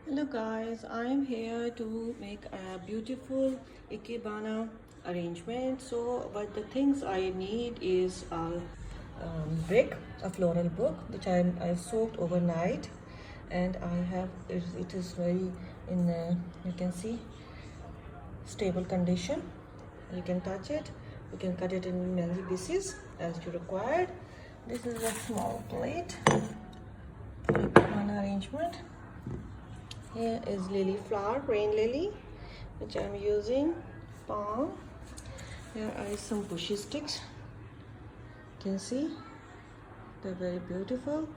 Hello guys, I am here to make a beautiful Ikebana arrangement. So but the things I need is a brick, a floral book which I soaked overnight, and I have it is very in you can see stable condition. You can touch it, you can cut it in many pieces as you required. This is a small plate for Ikebana arrangement. Here is lily flower, rain lily, which I'm using, palm. Here are some bushy sticks. You can see they're very beautiful.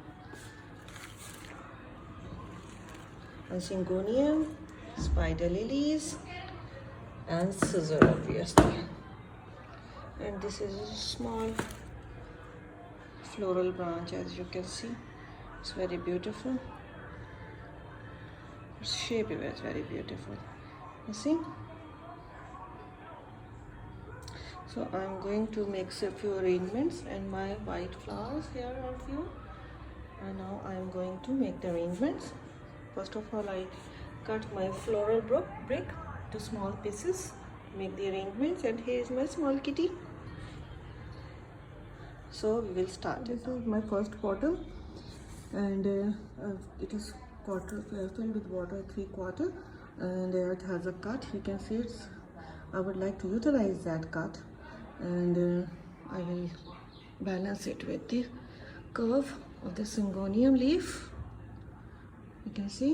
A syngonium, spider lilies, and scissor obviously. And this is a small floral branch, as you can see. It's very beautiful. Its shape is very beautiful. You see? So I'm going to make a few arrangements, and my white flowers here are few. And now I'm going to make the arrangements. First of all, I cut my floral brick to small pieces, make the arrangements, and here is my small kitty. So we will start. This is my first bottle, and it is filled with water 3/4, and it has a cut. You can see it's. I would like to utilize that cut, and I will balance it with the curve of the syngonium leaf. You can see,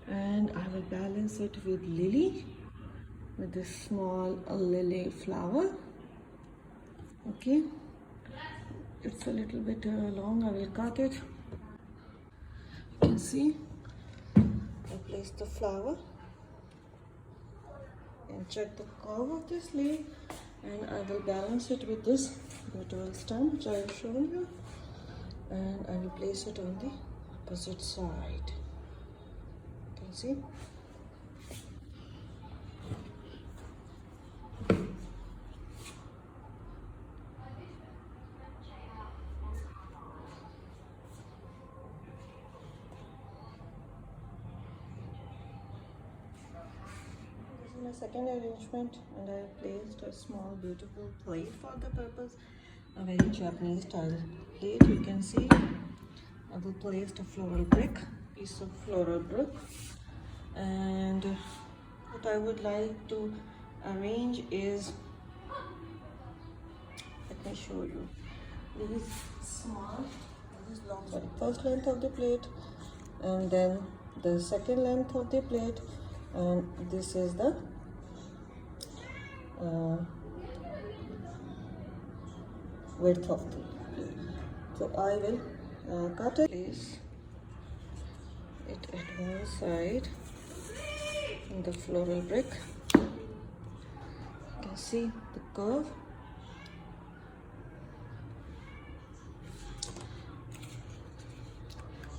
and I will balance it with lily, with this small lily flower. Okay, it's a little bit long. I will cut it. You can see I place the flower and check the curve of this leaf, and I will balance it with this beautiful stem which I have shown you, and I will place it on the opposite side. You can see. My second arrangement, and I placed a small beautiful plate for the purpose, a very Japanese style plate. You can see I will place a floral brick, piece of floral brick, and what I would like to arrange is, let me show you. This is small, this is long, sorry, first length of the plate, and then the second length of the plate, and this is the width of the plate. So I will cut it, place it at one side in the floral brick. You can see the curve.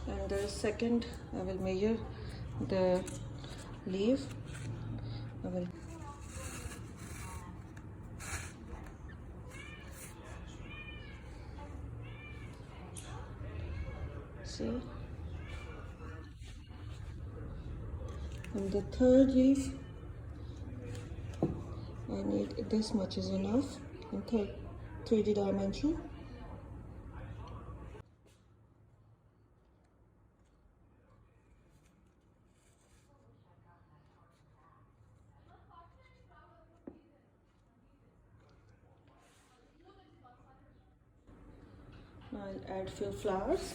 And the second, I will measure the leaf. I will see. And the third leaf, I need this much is enough in 3D dimension. Now I'll add few flowers.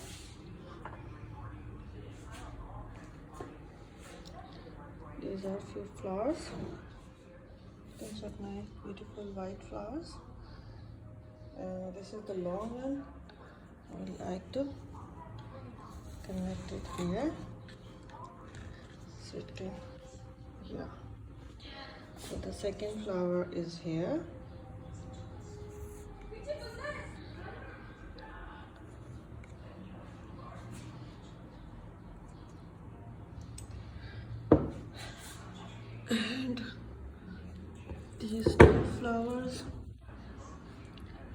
These are few flowers. These are my beautiful white flowers. This is the long one. I would like to connect it here. So it can, yeah. So the second flower is here. And these two flowers,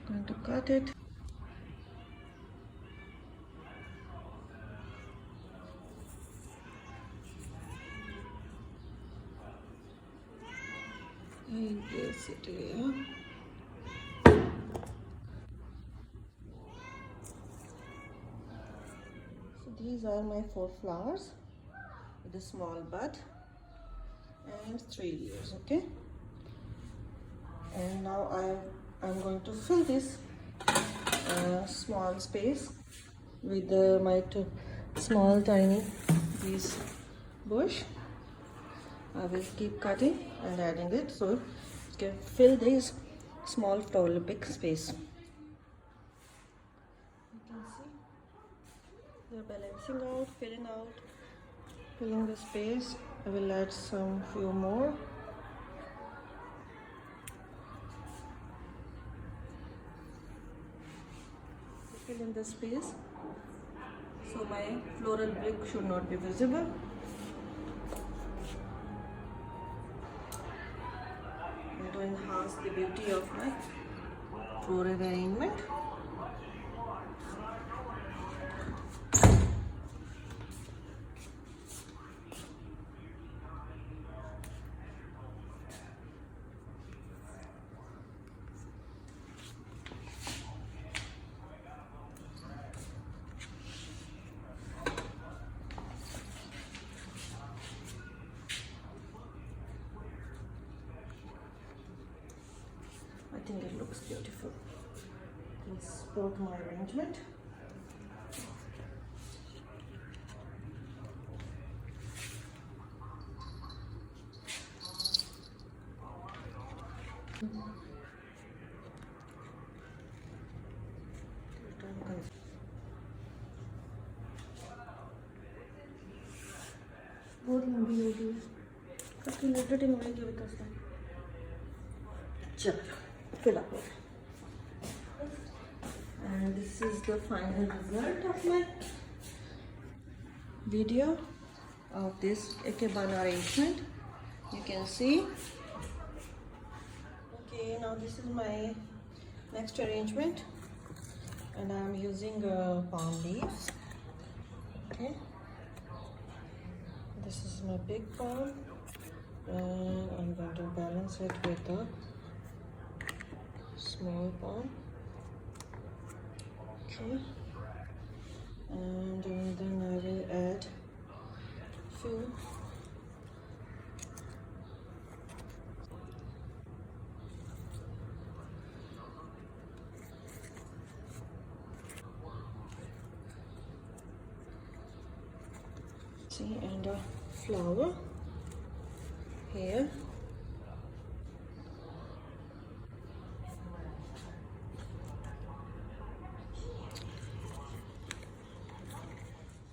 I'm going to cut it. I place it here. So these are my 4 flowers with a small bud and 3 leaves. Okay, and now I'm going to fill this small space with my small tiny piece bush. I will keep cutting and adding it so it can fill this small big space. You can see they're balancing out, filling the space. I will add some few more. Fill in the space so my floral brick should not be visible. To enhance the beauty of my floral arrangement. I think it looks beautiful. Let's support my arrangement. बहुत लंबी हो गई है उसकी editing होगी विकास का चलो fill up it. And this is the final result of my video of this Ikebana arrangement. You can see. Okay, now this is my next arrangement, and I'm using palm leaves. Okay, this is my big palm, and I'm going to balance it with the small palm. Okay, and then I will add few and a flower here.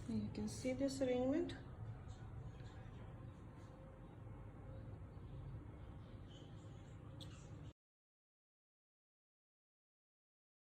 You can see this arrangement.